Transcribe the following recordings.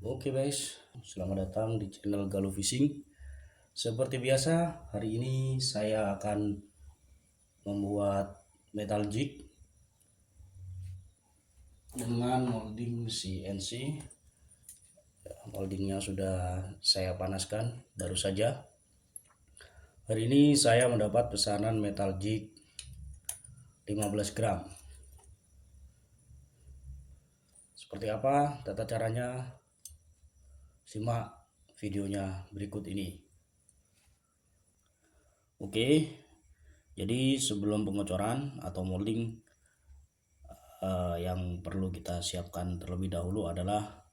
Oke guys, selamat datang di channel Galuh Fishing. Seperti biasa, hari ini saya akan membuat metal jig dengan molding CNC. Moldingnya sudah saya panaskan baru saja. Hari ini saya mendapat pesanan metal jig 15 gram. Seperti apa tata caranya? Simak videonya berikut ini. Oke, jadi sebelum pengocoran atau molding, yang perlu kita siapkan terlebih dahulu adalah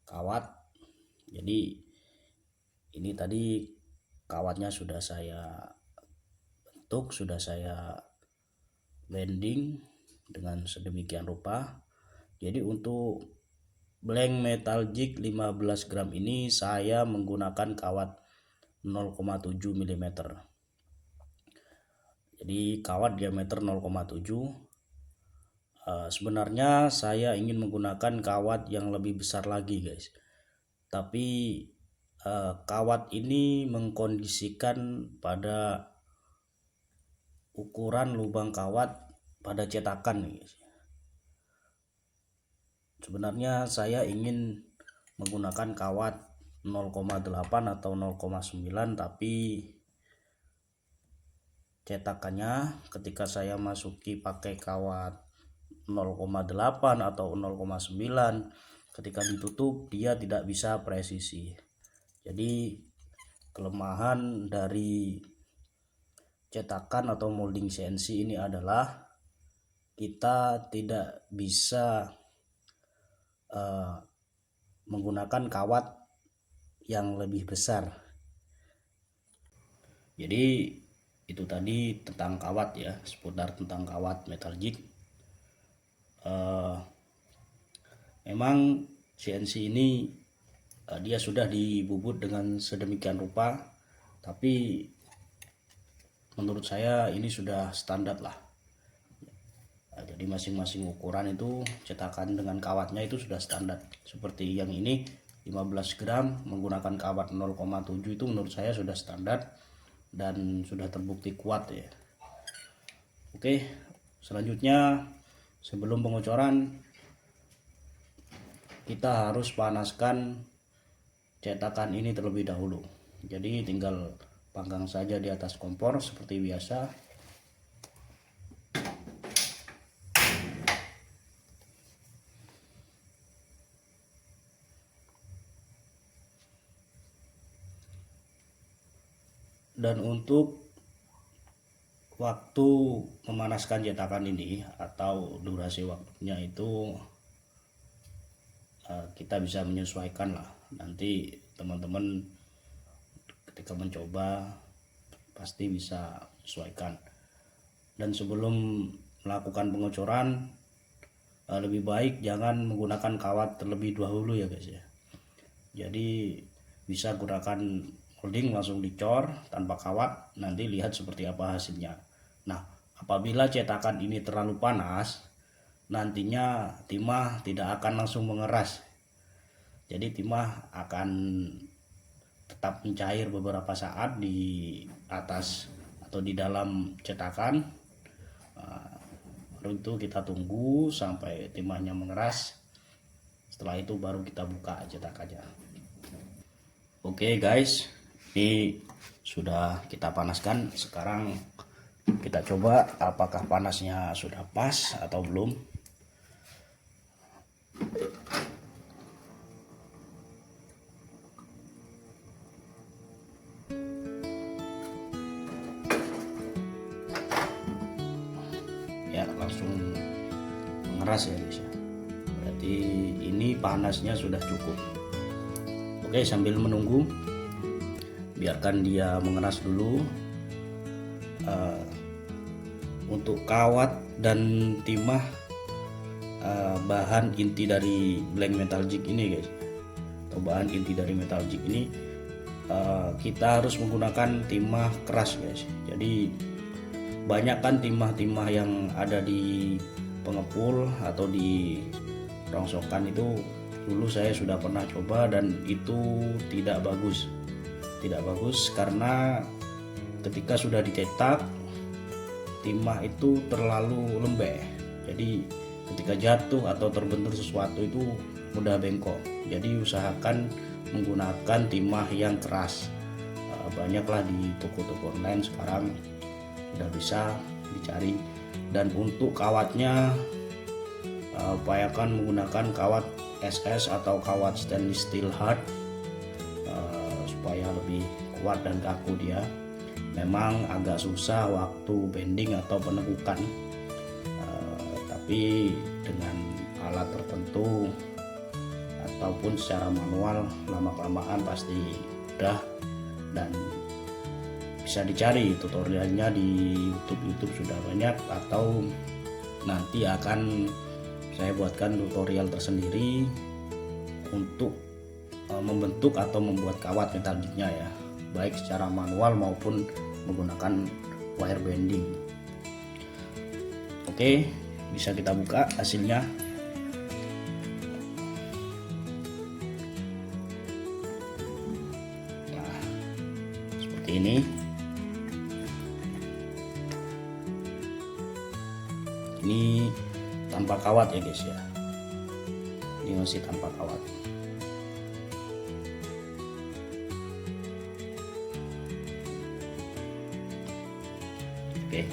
kawat. Jadi ini tadi kawatnya sudah saya bentuk, sudah saya bending dengan sedemikian rupa. Jadi untuk blank metal jig 15 gram ini saya menggunakan kawat 0,7 mm. Jadi kawat diameter 0,7. Sebenarnya saya ingin menggunakan kawat yang lebih besar lagi guys, tapi kawat ini mengkondisikan pada ukuran lubang kawat pada cetakan guys. Sebenarnya saya ingin menggunakan kawat 0,8 atau 0,9, tapi cetakannya ketika saya masuki pakai kawat 0,8 atau 0,9, ketika ditutup dia tidak bisa presisi. Jadi kelemahan dari cetakan atau molding CNC ini adalah kita tidak bisa menggunakan kawat yang lebih besar. Jadi itu tadi tentang kawat ya, seputar tentang kawat metal jig. Memang CNC ini dia sudah dibubut dengan sedemikian rupa, tapi menurut saya ini sudah standar lah. Jadi masing-masing ukuran itu cetakan dengan kawatnya itu sudah standar. Seperti yang ini 15 gram menggunakan kawat 0,7 itu menurut saya sudah standar dan sudah terbukti kuat ya. Oke, selanjutnya sebelum pengocoran kita harus panaskan cetakan ini terlebih dahulu. Jadi tinggal panggang saja di atas kompor seperti biasa. Dan untuk waktu memanaskan cetakan ini atau durasi waktunya itu kita bisa menyesuaikan lah. Nanti teman-teman ketika mencoba pasti bisa menyesuaikan. Dan sebelum melakukan pengocoran lebih baik jangan menggunakan kawat terlebih dahulu ya guys ya. Jadi bisa gunakan molding langsung dicor tanpa kawat, nanti lihat seperti apa hasilnya. Nah, apabila cetakan ini terlalu panas, nantinya timah tidak akan langsung mengeras. Jadi timah akan tetap mencair beberapa saat di atas atau di dalam cetakan. Baru itu kita tunggu sampai timahnya mengeras. Setelah itu baru kita buka cetakannya. Oke guys, ini sudah kita panaskan. Sekarang kita coba apakah panasnya sudah pas atau belum. Ya, langsung mengeras ya guys ya. Berarti ini panasnya sudah cukup. Oke, sambil menunggu biarkan dia mengeras dulu. Untuk kawat dan timah bahan inti dari blank metal jig ini guys, atau bahan inti dari metal jig ini kita harus menggunakan timah keras guys. Jadi banyak kan timah-timah yang ada di pengepul atau di rongsokan itu dulu saya sudah pernah coba dan itu tidak bagus. Tidak bagus karena ketika sudah dicetak, timah itu terlalu lembek. Jadi ketika jatuh atau terbentur sesuatu itu mudah bengkok. Jadi usahakan menggunakan timah yang keras. Banyaklah di toko-toko online sekarang sudah bisa dicari. Dan untuk kawatnya, upayakan menggunakan kawat SS atau kawat stainless steel hard, supaya lebih kuat dan kaku dia. Memang agak susah waktu bending atau penekukan, tapi dengan alat tertentu ataupun secara manual lama-kelamaan pasti mudah. Dan bisa dicari tutorialnya di YouTube sudah banyak, atau nanti akan saya buatkan tutorial tersendiri untuk membentuk atau membuat kawat metalliknya ya, baik secara manual maupun menggunakan wire bending. Oke, bisa kita buka hasilnya. Nah, seperti ini. Ini tanpa kawat ya guys ya. Ini masih tanpa kawat. Oke.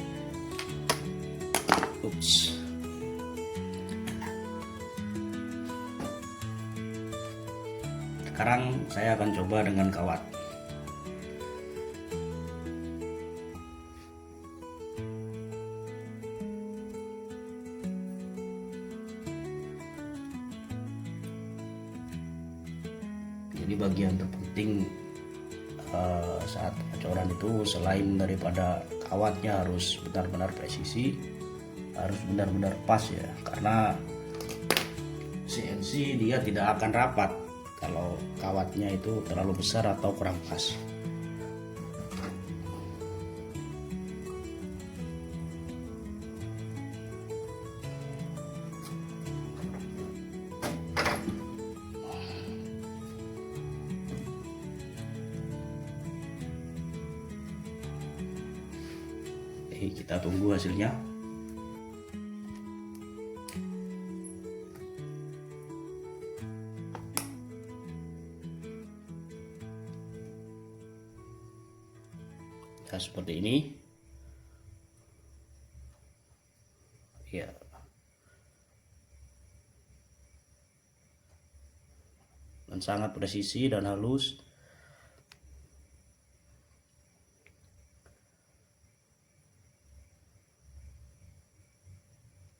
Ups. Sekarang saya akan coba dengan kawat. Jadi bagian terpenting saat pencoran itu, selain daripada kawatnya harus benar-benar presisi, harus benar-benar pas ya, karena CNC dia tidak akan rapat kalau kawatnya itu terlalu besar atau kurang pas. Kita tunggu hasilnya. Nah, seperti ini ya. Dan sangat presisi dan halus.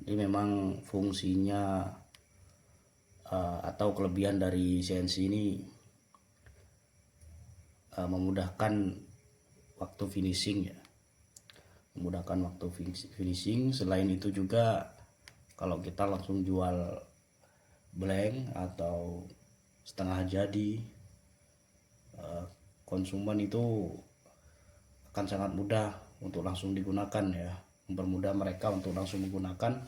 Ini memang fungsinya atau kelebihan dari CNC ini memudahkan waktu finishing ya, memudahkan waktu finishing. Selain itu juga kalau kita langsung jual blank atau setengah jadi, konsumen itu akan sangat mudah untuk langsung digunakan ya, mempermudah mereka untuk langsung menggunakan.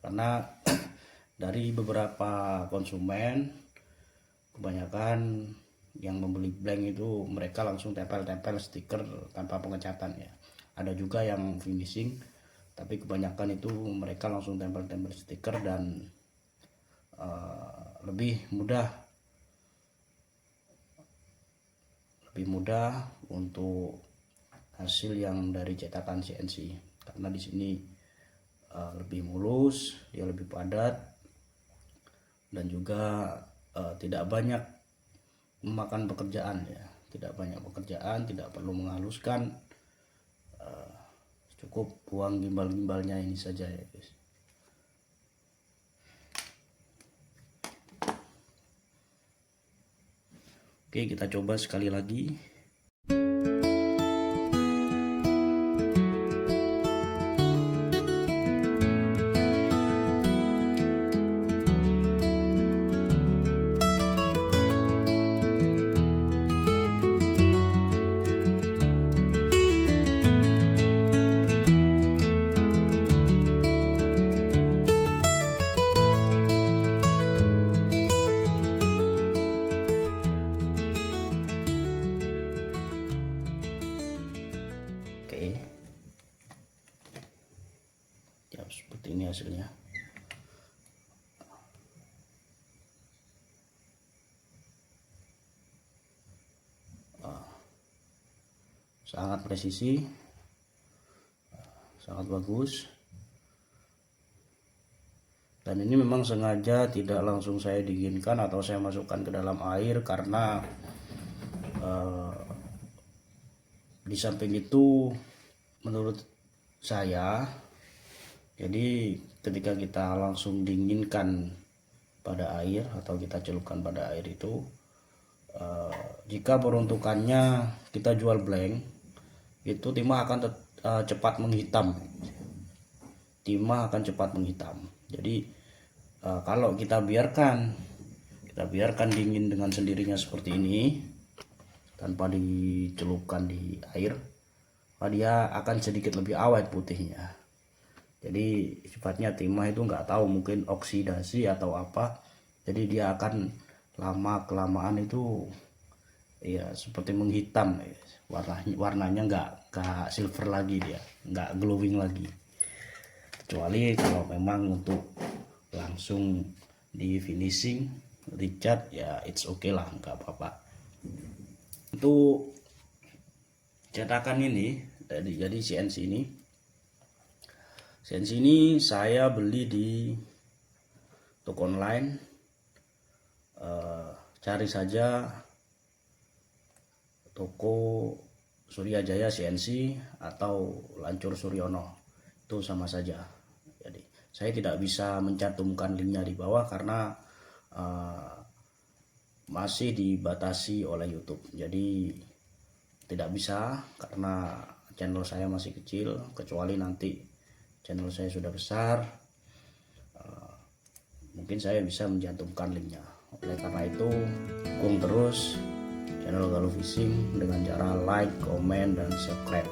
Karena dari beberapa konsumen, kebanyakan yang membeli blank itu mereka langsung tempel-tempel stiker tanpa pengecatan ya. Ada juga yang finishing, tapi kebanyakan itu mereka langsung tempel-tempel stiker dan lebih mudah untuk hasil yang dari cetakan CNC, karena di sini lebih mulus, dia lebih padat, dan juga tidak banyak memakan pekerjaan ya, tidak banyak pekerjaan, tidak perlu menghaluskan, cukup buang gimbal-gimbalnya ini saja ya guys. Oke, kita coba sekali lagi. ini hasilnya. Sangat presisi, sangat bagus. Dan ini memang sengaja tidak langsung saya dinginkan atau saya masukkan ke dalam air, karena di samping itu menurut saya, jadi ketika kita langsung dinginkan pada air atau kita celupkan pada air itu, jika peruntukannya kita jual blank, itu timah akan cepat menghitam. Timah akan cepat menghitam. Jadi kalau kita biarkan dingin dengan sendirinya seperti ini tanpa dicelupkan di air, dia akan sedikit lebih awet putihnya. Jadi sifatnya timah itu nggak tahu, mungkin oksidasi atau apa, jadi dia akan lama kelamaan itu ya seperti menghitam, warnanya nggak silver lagi, dia nggak glowing lagi. Kecuali kalau memang untuk langsung di finishing dicat, ya it's okay lah, nggak apa-apa. Untuk cetakan ini jadi CNC ini saya beli di toko online. Cari saja toko Surya Jaya CNC atau Lancur Suryono, itu sama saja. Jadi saya tidak bisa mencantumkan linknya di bawah karena masih dibatasi oleh YouTube. Jadi tidak bisa karena channel saya masih kecil. Kecuali nanti channel saya sudah besar, mungkin saya bisa mencantumkan linknya. Oleh karena itu, dukung terus channel Galuh Fishing dengan cara like, comment, dan subscribe.